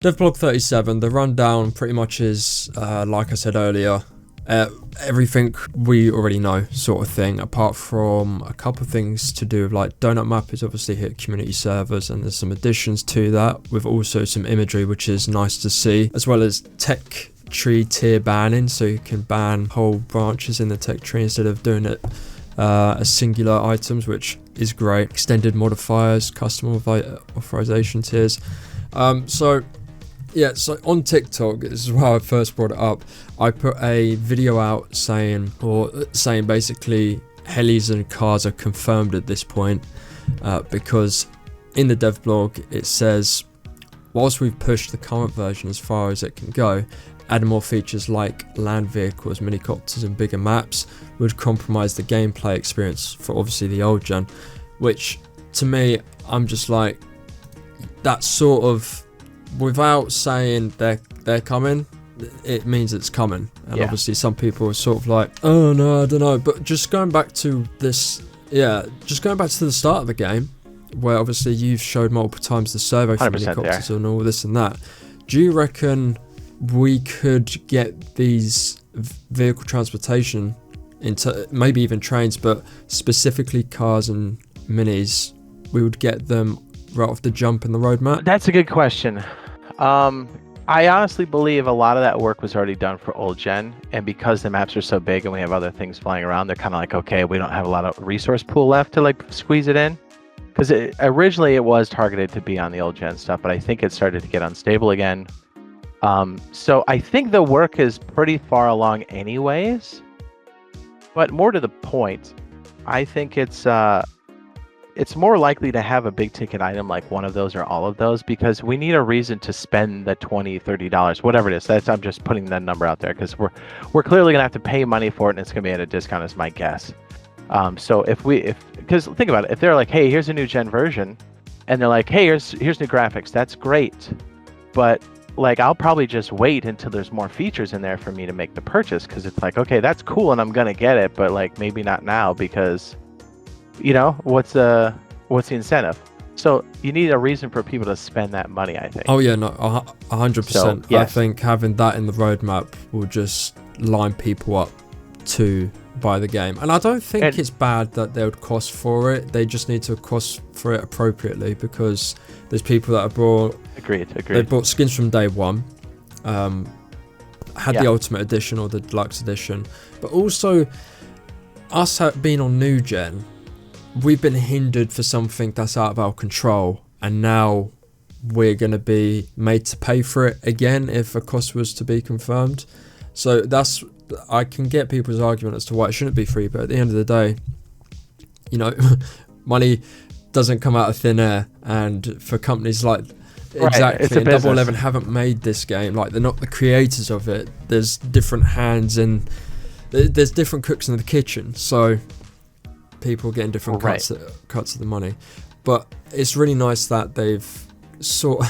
Devblog 37, the rundown pretty much is, like I said earlier, everything we already know sort of thing, apart from a couple of things to do with like donut map is obviously hit community servers, and there's some additions to that with also some imagery which is nice to see, as well as tech tree tier banning, so you can ban whole branches in the tech tree instead of doing it as singular items, which is great. Extended modifiers, custom authorization tiers. So on TikTok, this is why I first brought it up. I put a video out saying basically helis and cars are confirmed at this point, because in the devblog it says, whilst we've pushed the current version as far as it can go, adding more features like land vehicles, minicopters and bigger maps would compromise the gameplay experience for obviously the old gen, which to me, I'm just like, that sort of, without saying they're coming, it means it's coming. And obviously some people are sort of like, oh no, I don't know. But just going back to this, just going back to the start of the game, where obviously you've showed multiple times the servo for helicopters and all this and that. Do you reckon we could get these vehicle transportation into maybe even trains, but specifically cars and minis, we would get them right off the jump in the roadmap? That's a good question. I honestly believe a lot of that work was already done for old gen, and because the maps are so big and we have other things flying around, they're kind of like, okay, we don't have a lot of resource pool left to like squeeze it in, because originally it was targeted to be on the old gen stuff, but I think it started to get unstable again. So I think the work is pretty far along anyways, but more to the point, I think it's more likely to have a big ticket item like one of those or all of those, because we need a reason to spend the $20-$30, whatever it is. I'm just putting that number out there because we're clearly gonna have to pay money for it, and it's gonna be at a discount, is my guess. So because think about it, if they're like, hey, here's a new gen version, and they're like, hey, here's new graphics, that's great, but like I'll probably just wait until there's more features in there for me to make the purchase, because it's like, okay, that's cool and I'm gonna get it, but like maybe not now, because what's the incentive? So you need a reason for people to spend that money, I think. Oh yeah, no, 100%. So, yes. I think having that in the roadmap will just line people up to buy the game, and I don't think it's bad that they would cost for it. They just need to cost for it appropriately, because there's people that have bought they bought skins from day one, had the ultimate edition or the deluxe edition, but also us being on new gen, we've been hindered for something that's out of our control, and now we're going to be made to pay for it again if a cost was to be confirmed. So I can get people's argument as to why it shouldn't be free, but at the end of the day, money doesn't come out of thin air, and for companies like exactly Double 11 haven't made this game, like they're not the creators of it. There's different hands and there's different cooks in the kitchen, so people getting different cuts of the money. But it's really nice that they've sort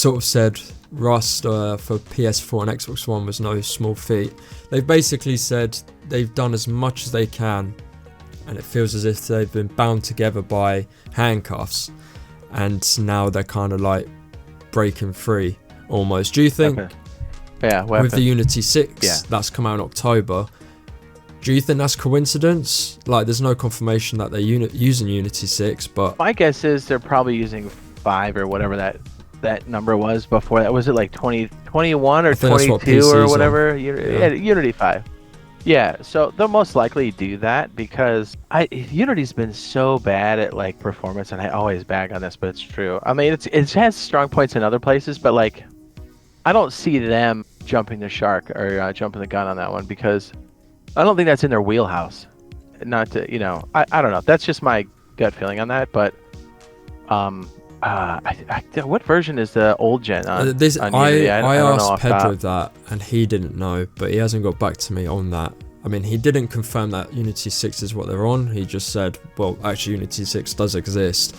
of said Rust for PS4 and Xbox One was no small feat. They've basically said they've done as much as they can, and it feels as if they've been bound together by handcuffs, and now they're kind of like breaking free almost. Do you think with the Unity 6 that's come out in October, do you think that's coincidence? Like, there's no confirmation that they're using Unity 6, but my guess is they're probably using 5 or whatever that number was before that. Was it like 2021 or 22 or whatever? Unity 5. Yeah, so they'll most likely do that, because Unity's been so bad at like performance, and I always bag on this, but it's true. I mean, it has strong points in other places, but like I don't see them jumping the shark or jumping the gun on that one, because I don't think that's in their wheelhouse. Not to, I don't know. That's just my gut feeling on that. But what version is the old gen on Unity? I asked Pedro that, and he didn't know, but he hasn't got back to me on that. I mean, he didn't confirm that Unity 6 is what they're on. He just said, well, actually Unity 6 does exist.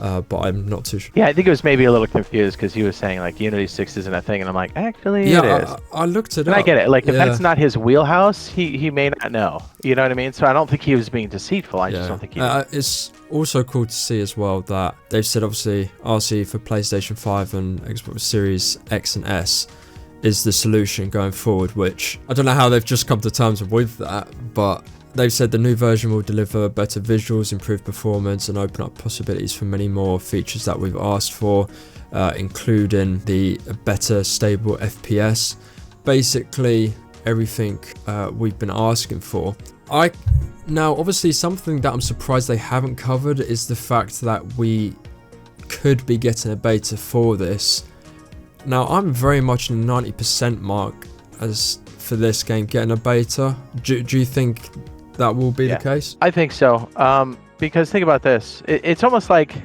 but I'm not too sure. Yeah, I think it was maybe a little confused because he was saying like Unity 6 isn't a thing, and I'm like, actually, it is. I looked it And up. I get it. Like, if Yeah. that's not his wheelhouse, he may not know. You know what I mean? So I don't think he was being deceitful. I just don't think he knew. It's also cool to see as well that they've said obviously RCE for PlayStation 5 and Xbox Series X and S is the solution going forward, which I don't know how they've just come to terms with that, but they've said the new version will deliver better visuals, improved performance, and open up possibilities for many more features that we've asked for, including the better stable FPS. Basically, everything we've been asking for. Now, obviously, something that I'm surprised they haven't covered is the fact that we could be getting a beta for this. Now, I'm very much in the 90% mark as for this game getting a beta. Do you think that will be the case? I think so. Because think about this. It's almost like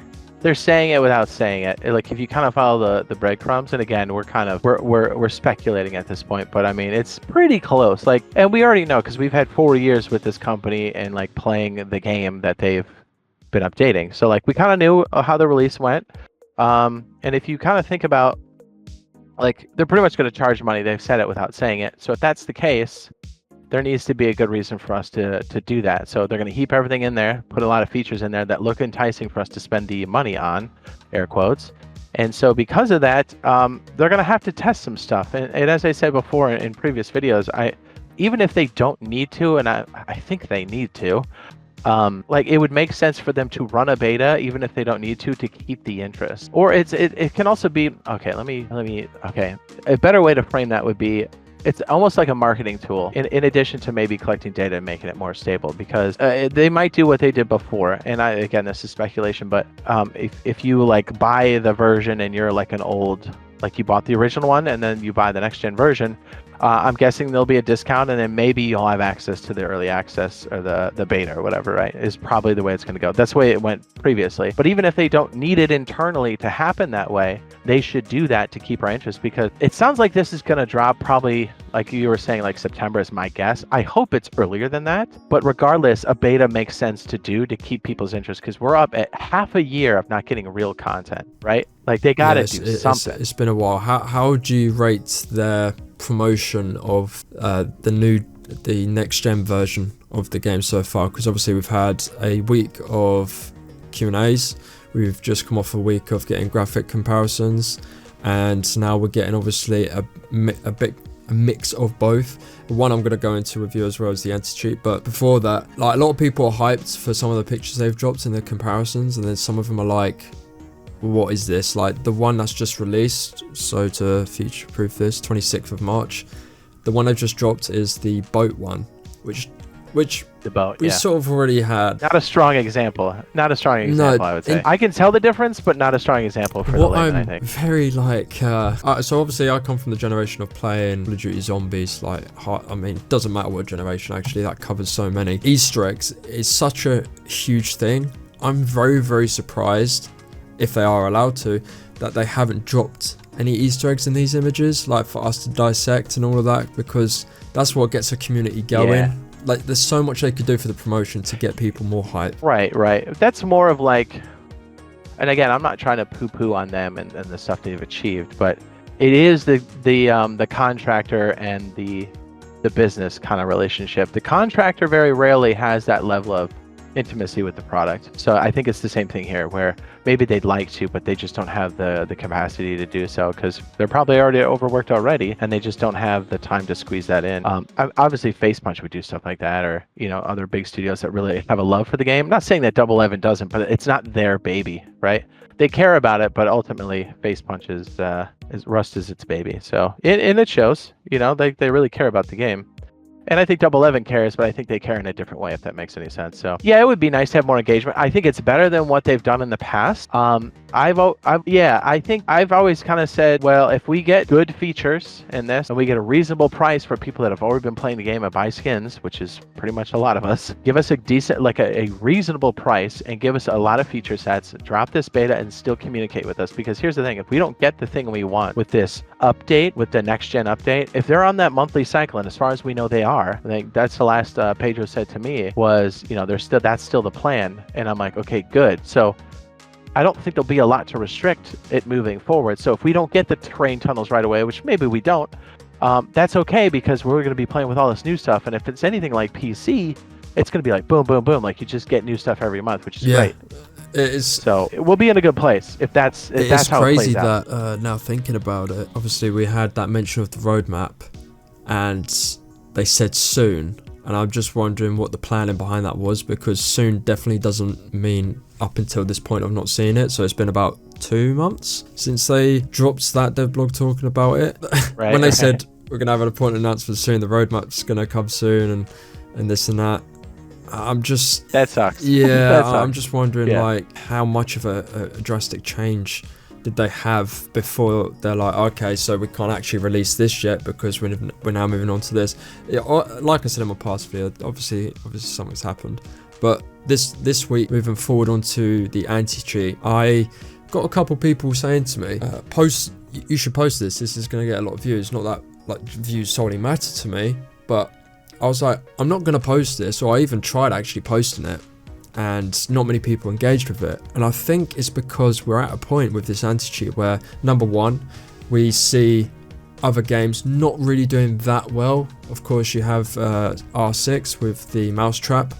they're saying it without saying it. Like, if you kind of follow the breadcrumbs, and again, we're speculating at this point, but I mean, it's pretty close. Like, and we already know because we've had 4 years with this company and like playing the game that they've been updating. So like, we kind of knew how the release went. And if you kind of think about, like, they're pretty much going to charge money. They've said it without saying it. So if that's the case, there needs to be a good reason for us to do that. So they're going to heap everything in there, put a lot of features in there that look enticing for us to spend the money on, air quotes. And so because of that, they're going to have to test some stuff. And as I said before in previous videos, even if they don't need to, and I think they need to, like, it would make sense for them to run a beta even if they don't need to keep the interest. Or it can also be, okay, let me a better way to frame that would be, it's almost like a marketing tool in addition to maybe collecting data and making it more stable, because they might do what they did before. And again, this is speculation, but if you like buy the version and you're like an old, like you bought the original one and then you buy the next gen version, I'm guessing there'll be a discount, and then maybe you'll have access to the early access or the beta or whatever, right? Is probably the way it's going to go. That's the way it went previously. But even if they don't need it internally to happen that way, they should do that to keep our interest, because it sounds like this is going to drop probably, like you were saying, like September is my guess. I hope it's earlier than that. But regardless, a beta makes sense to do to keep people's interest, because we're up at half a year of not getting real content, right? Like, they got to do something. It's been a while. How would you rate their promotion of the next gen version of the game so far? Because obviously we've had a week of Q&As, we've just come off a week of getting graphic comparisons, and now we're getting obviously a mix of both. One I'm going to go into review as well as the anti-cheat, but before that, like, a lot of people are hyped for some of the pictures they've dropped in the comparisons, and then some of them are like, what is this? Like, the one that's just released, so to future-proof this, 26th of March, the one they've just dropped is the boat one, which the boat, we sort of already had. Not a strong example. I would say. I can tell the difference, but not a strong example for the layman, I think. Very like, so obviously I come from the generation of playing Call of Duty Zombies, like, I mean, it doesn't matter what generation, actually, that covers so many. Easter eggs is such a huge thing. I'm very, very surprised, if they are allowed to, that they haven't dropped any Easter eggs in these images, like, for us to dissect and all of that, because that's what gets a community going. Yeah. Like, there's so much they could do for the promotion to get people more hyped. Right. That's more of like, and again, I'm not trying to poo-poo on them and the stuff they've achieved, but it is the contractor and the business kind of relationship. The contractor very rarely has that level of intimacy with the product. So I think it's the same thing here, where maybe they'd like to, but they just don't have the capacity to do so, because they're probably already overworked already, and they just don't have the time to squeeze that in. Obviously, Face Punch would do stuff like that, or, you know, other big studios that really have a love for the game. I'm not saying that Double 11 doesn't, but it's not their baby, right? They care about it, but ultimately, Face Punch is Rust is its baby. So it shows, you know, they really care about the game. And I think Double 11 cares, but I think they care in a different way, if that makes any sense. So yeah, it would be nice to have more engagement. I think it's better than what they've done in the past. I think I've always kind of said, well, if we get good features in this and we get a reasonable price for people that have already been playing the game and buy skins, which is pretty much a lot of us, give us a decent, like a reasonable price, and give us a lot of feature sets, drop this beta and still communicate with us. Because here's the thing, if we don't get the thing we want with this update, with the next gen update, if they're on that monthly cycle, and as far as we know they are, I think that's the last Pedro said to me, was, you know, that's still the plan. And I'm like, okay, good. So I don't think there'll be a lot to restrict it moving forward. So if we don't get the terrain tunnels right away, which maybe we don't, that's okay, because we're going to be playing with all this new stuff. And if it's anything like PC, it's going to be like boom, boom, boom. Like you just get new stuff every month, which is great. It is. So we'll be in a good place if that's how it plays out. It's crazy that now thinking about it, obviously we had that mention of the roadmap, and they said soon. And I'm just wondering what the planning behind that was, because soon definitely doesn't mean up until this point I've not seen it. So it's been about 2 months since they dropped that dev blog talking about it. Right, when they said we're going to have an important announcement soon, the roadmap's going to come soon, and this and that. I'm just... That sucks. Yeah, that sucks. I'm just wondering like how much of a drastic change did they have before they're like, okay, so we can't actually release this yet because we're now moving on to this. Yeah, like I said in my past video, obviously something's happened. But this week, moving forward onto the anti-cheat, I got a couple people saying to me, you should post this is going to get a lot of views. Not that like views solely matter to me, but I was like, I'm not going to post this, or I even tried actually posting it, and not many people engaged with it. And I think it's because we're at a point with this anti-cheat where, number one, we see other games not really doing that well. Of course, you have R6 with the mousetrap,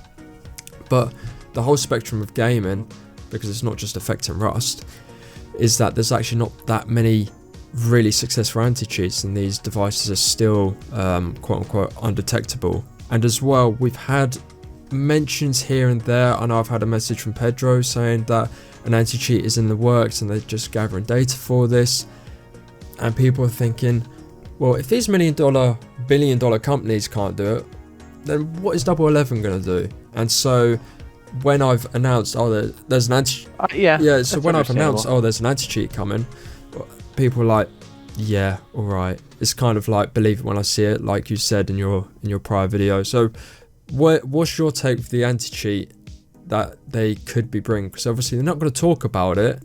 but the whole spectrum of gaming, because it's not just affecting Rust, is that there's actually not that many really successful anti-cheats, and these devices are still quote-unquote undetectable. And as well, we've had mentions here and there. I know I've had a message from Pedro saying that an anti-cheat is in the works and they're just gathering data for this, and people are thinking, well, if these billion-dollar companies can't do it, then what is Double 11 going to do? And so when I've announced, oh, there's an anti-cheat, so when I've announced, oh, there's an anti-cheat coming, people are like, yeah, all right. It's kind of like believe it when I see it, like you said in your prior video. So what's your take for the anti-cheat that they could be bringing? Because obviously they're not going to talk about it,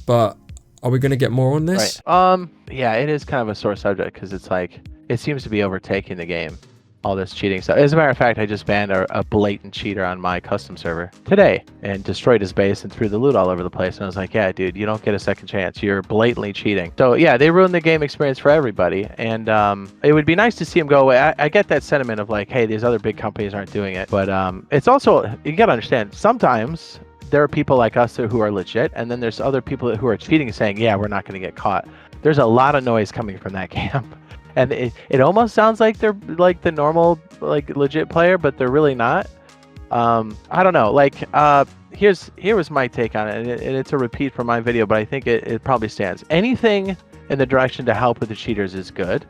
but are we going to get more on this? Right. Yeah, it is kind of a sore subject, because it's like it seems to be overtaking the game, all this cheating stuff. As a matter of fact, I just banned a blatant cheater on my custom server today and destroyed his base and threw the loot all over the place. And I was like, yeah, dude, you don't get a second chance. You're blatantly cheating. So yeah, they ruined the game experience for everybody. And it would be nice to see him go away. I get that sentiment of like, hey, these other big companies aren't doing it. But it's also, you got to understand, sometimes there are people like us who are legit, and then there's other people who are cheating saying, yeah, we're not going to get caught. There's a lot of noise coming from that camp. And it almost sounds like they're like the normal, like legit player, but they're really not. I don't know. Like, here was my take on it, and it's a repeat from my video, but I think it probably stands. Anything in the direction to help with the cheaters is good.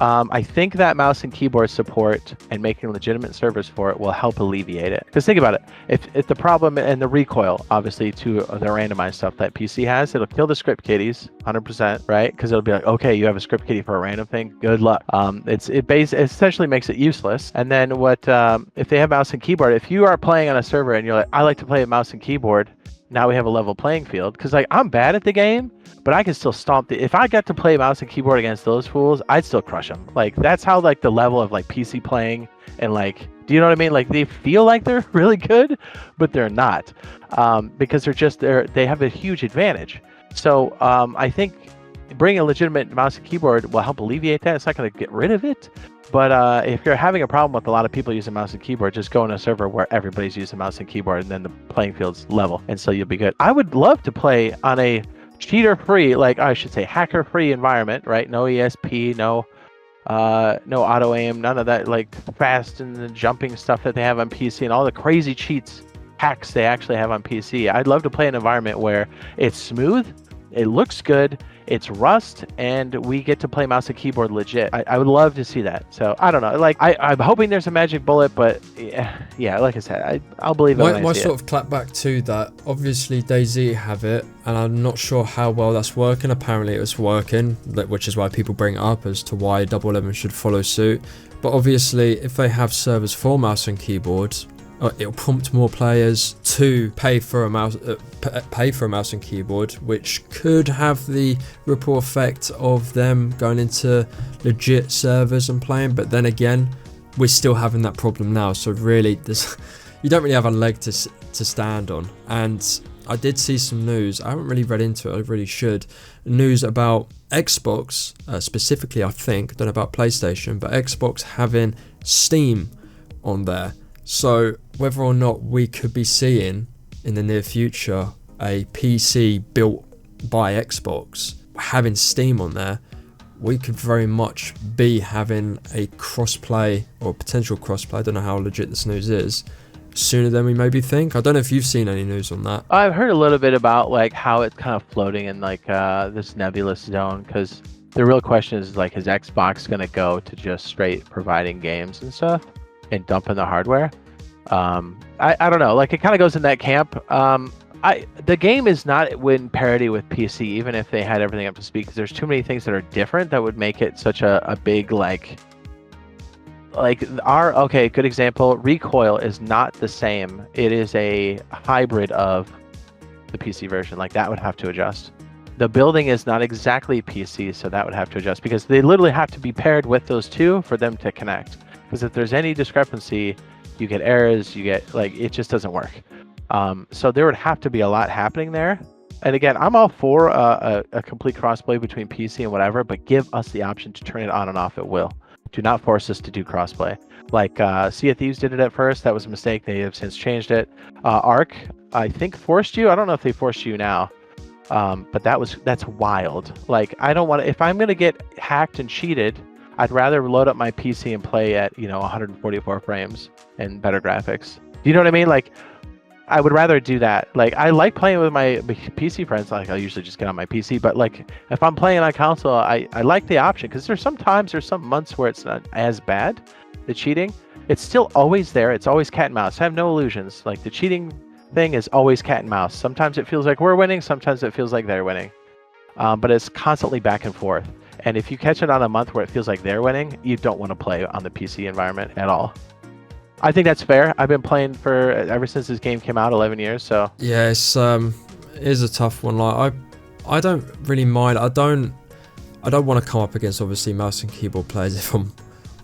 I think that mouse and keyboard support and making legitimate servers for it will help alleviate it. Because think about it, if the problem and the recoil, obviously, to the randomized stuff that PC has, it'll kill the script kiddies 100%, right? Because it'll be like, okay, you have a script kiddie for a random thing, good luck. It essentially makes it useless. And then if they have mouse and keyboard, if you are playing on a server and you're like, I like to play a mouse and keyboard, now we have a level playing field. Because like, I'm bad at the game, but I can still stomp if I got to play mouse and keyboard against those fools, I'd still crush them. Like, that's how like the level of like PC playing, and like, do you know what I mean? Like, they feel like they're really good, but they're not, because they have a huge advantage. So I think bringing a legitimate mouse and keyboard will help alleviate that. It's not going to get rid of it, but if you're having a problem with a lot of people using mouse and keyboard, just go in a server where everybody's using mouse and keyboard, and then the playing field's level, and so you'll be good. I would love to play on a cheater-free, like I should say hacker-free environment, right? No ESP, no auto aim, none of that like fast and the jumping stuff that they have on PC, and all the crazy hacks they actually have on PC. I'd love to play an environment where it's smooth, it looks good, it's Rust, and we get to play mouse and keyboard legit. I would love to see that. So I don't know. Like I'm hoping there's a magic bullet, but yeah, like I said, I'll believe it. My sort of clap back to that. Obviously, DayZ have it, and I'm not sure how well that's working. Apparently, it was working, which is why people bring it up as to why Double 11 should follow suit. But obviously, if they have servers for mouse and keyboard, it'll prompt more players to pay for a mouse and keyboard, which could have the ripple effect of them going into legit servers and playing. But then again, we're still having that problem now, so really you don't really have a leg to stand on. And I did see some news. I haven't really read into it. I really should. News about Xbox, specifically, I think. I don't know about PlayStation, but Xbox having Steam on there. So whether or not we could be seeing in the near future a PC built by Xbox having Steam on there, we could very much be having a crossplay or potential crossplay. I don't know how legit this news is. Sooner than we maybe think. I don't know if you've seen any news on that. I've heard a little bit about like how it's kind of floating in like this nebulous zone, because the real question is like, is Xbox gonna go to just straight providing games and stuff and dumping the hardware? I don't know. Like it kind of goes in that camp. The game is not in parity with PC, even if they had everything up to speed, because there's too many things that are different that would make it such a big like okay, good example. Recoil is not the same. It is a hybrid of the PC version. Like that would have to adjust. The building is not exactly PC, so that would have to adjust, because they literally have to be paired with those two for them to connect. Because if there's any discrepancy, you get errors, you get like, it just doesn't work. So there would have to be a lot happening there. And again, I'm all for a complete crossplay between PC and whatever, but give us the option to turn it on and off at will. Do not force us to do crossplay. Like Sea of Thieves did it at first. That was a mistake. They have since changed it. Arc, I think, forced you. I don't know if they forced you now, but that's wild. Like I don't want to. If I'm gonna get hacked and cheated, I'd rather load up my PC and play at 144 frames and better graphics. Do you know what I mean? Like I would rather do that. Like I like playing with my PC friends. Like I usually just get on my PC, but like if I'm playing on console, I like the option, because there's some months where it's not as bad. The cheating, it's still always there. It's always cat and mouse. I have no illusions. Like the cheating thing is always cat and mouse. Sometimes it feels like we're winning. Sometimes it feels like they're winning. But it's constantly back and forth. And if you catch it on a month where it feels like they're winning, you don't want to play on the PC environment at all. I think that's fair. I've been playing for ever since this game came out, 11 years. So yeah, it is a tough one. Like I don't really mind. I don't want to come up against obviously mouse and keyboard players if I'm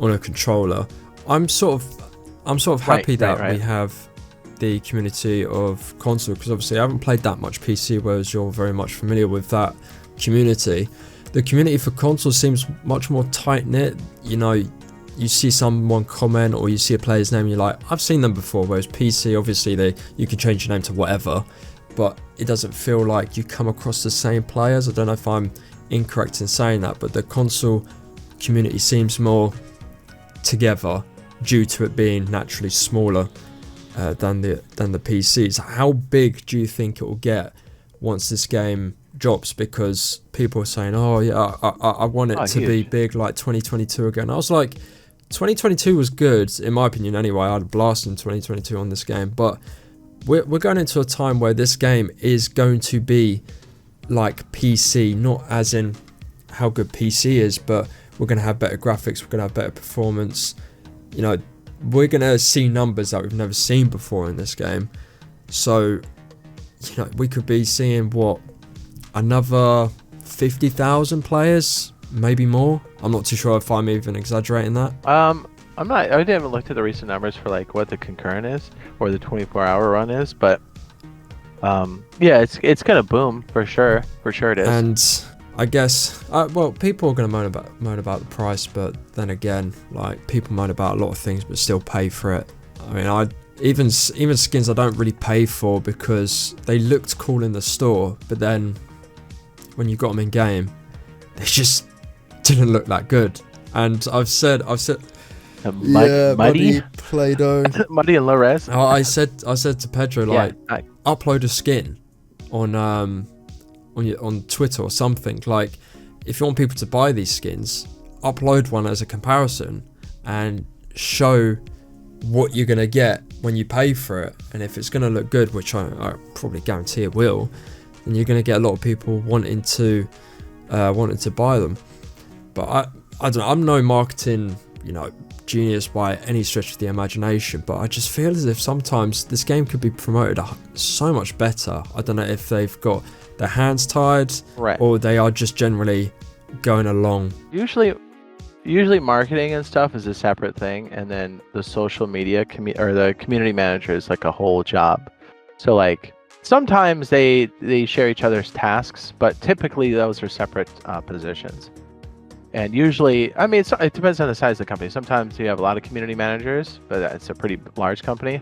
on a controller. I'm sort of happy that we have the community of console, because obviously I haven't played that much PC, whereas you're very much familiar with that community. The community for console seems much more tight knit. You see someone comment or you see a player's name and you're like, I've seen them before, whereas PC, obviously you can change your name to whatever, but it doesn't feel like you come across the same players. I don't know if I'm incorrect in saying that, but the console community seems more together due to it being naturally smaller than the PCs. How big do you think it will get once this game drops? Because people are saying, oh yeah, I want it to be big like 2022 again. I was like, 2022 was good, in my opinion anyway. I had a blast in 2022 on this game, but we're going into a time where this game is going to be like PC, not as in how good PC is, but we're going to have better graphics, we're going to have better performance. We're going to see numbers that we've never seen before in this game. So, we could be seeing another 50,000 players, maybe more. I'm not too sure if I'm even exaggerating that. I'm not. I haven't looked at the recent numbers for like what the concurrent is or the 24-hour run is, but yeah, it's gonna boom for sure. For sure it is. And I guess, people are gonna moan about the price, but then again, like people moan about a lot of things, but still pay for it. I mean, even skins I don't really pay for because they looked cool in the store, but then when you got them in game, they just didn't look that good. And I've said muddy Play-Doh, muddy and low res. I said to Pedro, upload a skin on Twitter or something. Like, if you want people to buy these skins, upload one as a comparison and show what you're gonna get when you pay for it. And if it's gonna look good, which I probably guarantee it will, then you're gonna get a lot of people wanting to buy them. But I don't know, I'm no marketing genius by any stretch of the imagination, but I just feel as if sometimes this game could be promoted so much better. I don't know if they've got their hands tied, right, or they are just generally going along. Usually marketing and stuff is a separate thing, and then the social media or the community manager is like a whole job. So like Sometimes they share each other's tasks, but typically those are separate positions. And usually, I mean, it depends on the size of the company. Sometimes you have a lot of community managers, but it's a pretty large company.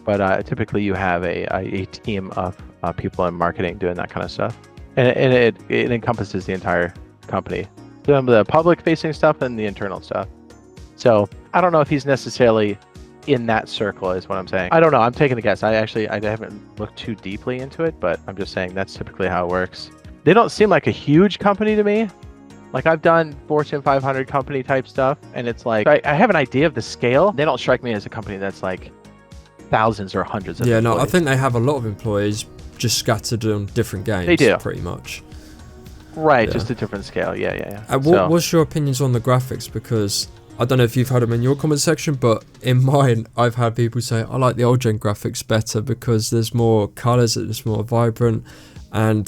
But typically you have a team of people in marketing doing that kind of stuff. And it encompasses the entire company. Some of the public-facing stuff and the internal stuff. So I don't know if he's necessarily in that circle is what I'm saying. I don't know. I'm taking a guess. I haven't looked too deeply into it, but I'm just saying that's typically how it works. They don't seem like a huge company to me. Like I've done Fortune 500 company type stuff, and it's like I have an idea of the scale. They don't strike me as a company that's like thousands or hundreds of employees. No, I think they have a lot of employees just scattered on different games. They do. Pretty much. Right, Yeah. just a different scale. Yeah. What's your opinions on the graphics? Because I don't know if you've had them in your comment section, but in mine, I've had people say, I like the old gen graphics better because there's more colors, it's more vibrant, and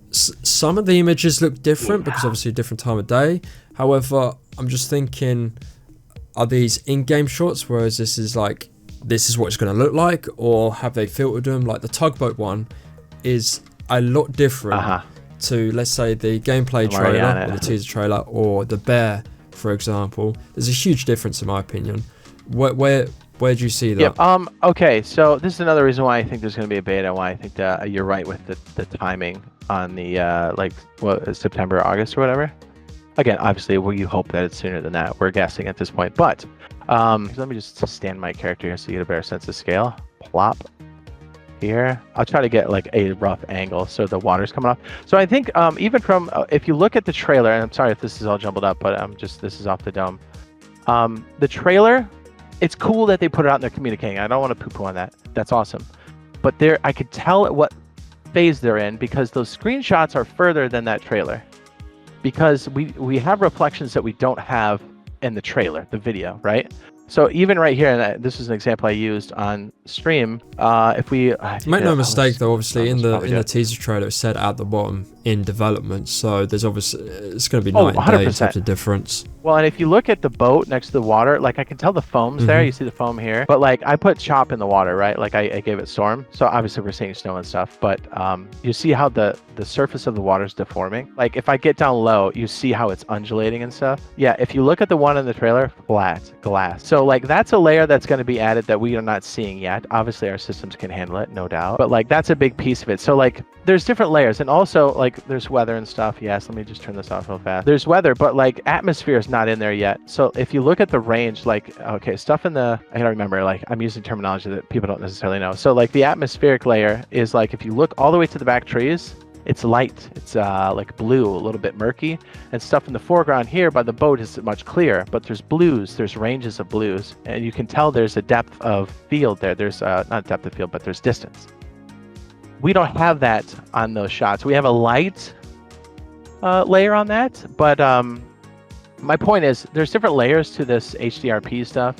some of the images look different because obviously a different time of day. However, I'm just thinking, are these in-game shots, whereas this is what it's going to look like, or have they filtered them? Like the tugboat one is a lot different to, let's say, the gameplay trailer or the teaser trailer or the bear, for example. There's a huge difference in my opinion. Where do you see that? Yep. Okay, so this is another reason why I think there's going to be a beta, why I think that you're right with the timing on the September, August or whatever. Again, obviously we hope that it's sooner than that. We're guessing at this point, but let me just stand my character here so you get a better sense of scale. Plop here. I'll try to get like a rough angle so the water's coming off. So I think even from if you look at the trailer, and I'm sorry if this is all jumbled up, but this is off the dome. The trailer, it's cool that they put it out and they're communicating. I don't want to poo-poo on that. That's awesome. But I could tell what phase they're in because those screenshots are further than that trailer. Because we have reflections that we don't have in the trailer, the video, right? So even right here, and this is an example I used on stream. If we make no mistake, though, obviously in the teaser trailer it said at the bottom in development, so there's obviously it's going to be night and day in terms of difference. Well, and if you look at the boat next to the water, like I can tell the foam's there. You see the foam here, but like I put chop in the water, right? Like I gave it storm, so obviously we're seeing snow and stuff. But you see how the surface of the water is deforming. Like if I get down low, you see how it's undulating and stuff. Yeah, if you look at the one in the trailer, flat glass. So like that's a layer that's going to be added that we are not seeing yet. Obviously our systems can handle it, no doubt. But like that's a big piece of it. So like there's different layers, and also like there's weather and stuff. Yes, let me just turn this off real fast. There's weather, but like atmosphere is not in there yet. So if you look at the range, like okay, stuff in the I gotta remember, like I'm using terminology that people don't necessarily know. So like the atmospheric layer is like if you look all the way to the back trees, it's light. It's like blue, a little bit murky, and stuff in the foreground here by the boat is much clearer. But there's blues, there's ranges of blues, and you can tell there's a depth of field there. There's not depth of field, but there's distance. We don't have that on those shots. We have a light layer on that, but my point is there's different layers to this HDRP stuff.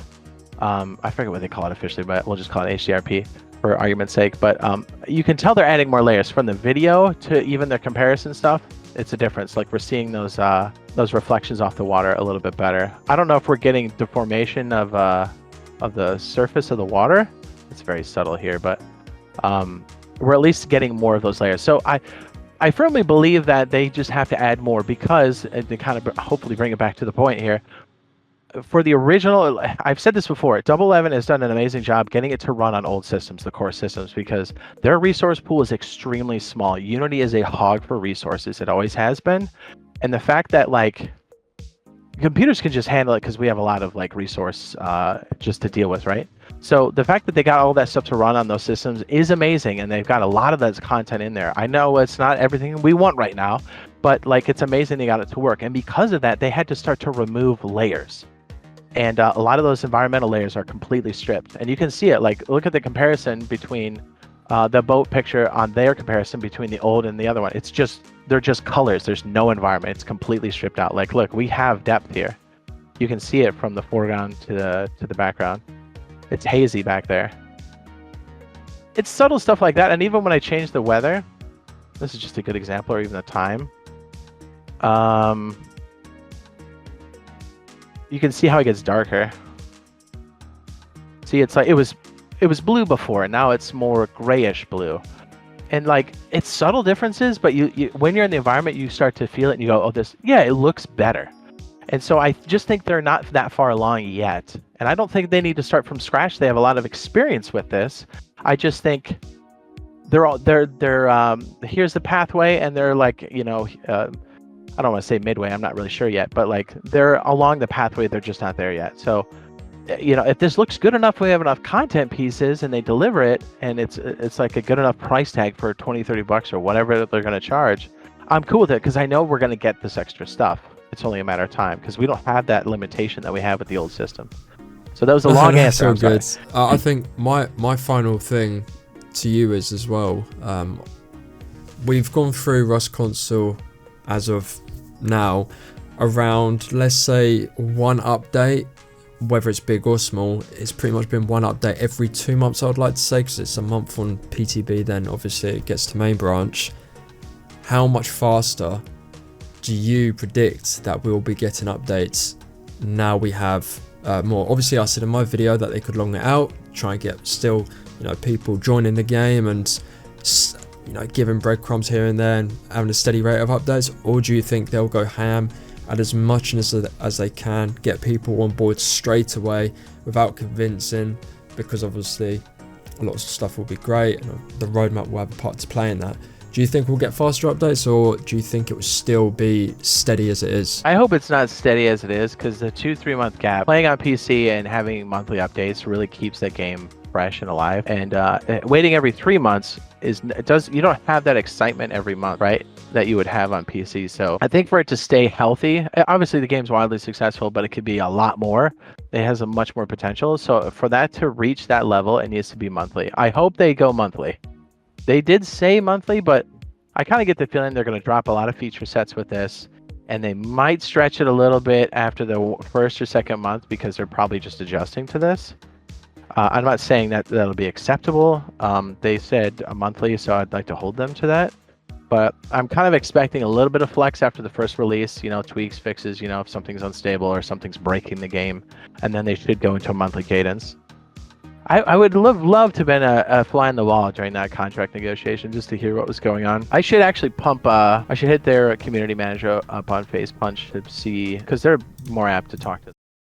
I forget what they call it officially, but we'll just call it HDRP for argument's sake. But you can tell they're adding more layers from the video to even the comparison stuff. It's a difference. Like we're seeing those reflections off the water a little bit better. I don't know if we're getting deformation of the surface of the water. It's very subtle here, but we're at least getting more of those layers. So I firmly believe that they just have to add more because, and to kind of hopefully bring it back to the point here, for the original, I've said this before, Double 11 has done an amazing job getting it to run on old systems, the core systems, because their resource pool is extremely small. Unity is a hog for resources. It always has been. And the fact that like computers can just handle it because we have a lot of like resource just to deal with, right? So the fact that they got all that stuff to run on those systems is amazing, and they've got a lot of that content in there. I know it's not everything we want right now, but like it's amazing they got it to work. And because of that, they had to start to remove layers. And a lot of those environmental layers are completely stripped. And you can see it, like look at the comparison between the boat picture on their comparison between the old and the other one. It's just, they're just colors. There's no environment. It's completely stripped out. Like, look, we have depth here. You can see it from the foreground to the background. It's hazy back there. It's subtle stuff like that. And even when I change the weather, this is just a good example, or even the time. You can see how it gets darker. See, it's like it was blue before, and now it's more grayish blue. And like, it's subtle differences, but you when you're in the environment, you start to feel it and you go, oh, yeah, it looks better. And so I just think they're not that far along yet. And I don't think they need to start from scratch. They have a lot of experience with this. I just think they're here's the pathway, and they're like, I don't want to say midway, I'm not really sure yet, but like they're along the pathway, they're just not there yet. So if this looks good enough, we have enough content pieces and they deliver it, and it's like a good enough price tag for 20-30 bucks or whatever they're going to charge, I'm cool with it, because I know we're going to get this extra stuff. It's only a matter of time, because we don't have that limitation that we have with the old system. So that was a long answer. So good. I think my final thing to you is as well, we've gone through Rust console as of now around, let's say, one update, whether it's big or small. It's pretty much been one update every 2 months, I would like to say, because it's a month on PTB, then obviously it gets to main branch. How much faster do you predict that we'll be getting updates now we have more? Obviously, I said in my video that they could long it out, try and get still, people joining the game and, giving breadcrumbs here and there and having a steady rate of updates. Or do you think they'll go ham at as much as they can, get people on board straight away without convincing? Because obviously a lot of stuff will be great and the roadmap will have a part to play in that. Do you think we'll get faster updates, or do you think it will still be steady as it is? I hope it's not steady as it is, because the 2-3 month gap, playing on PC and having monthly updates really keeps that game fresh and alive. And waiting every 3 months you don't have that excitement every month, right, that you would have on PC. So I think for it to stay healthy, obviously the game's wildly successful, but it could be a lot more. It has a much more potential. So for that to reach that level, it needs to be monthly. I hope they go monthly. They did say monthly, but I kind of get the feeling they're going to drop a lot of feature sets with this, and they might stretch it a little bit after the first or second month, because they're probably just adjusting to this. I'm not saying that that'll be acceptable. They said a monthly, so I'd like to hold them to that. But I'm kind of expecting a little bit of flex after the first release, tweaks, fixes, if something's unstable or something's breaking the game, and then they should go into a monthly cadence. I would love to have been a fly on the wall during that contract negotiation, just to hear what was going on. I should actually I should hit their community manager up on FacePunch to see, because they're more apt to talk to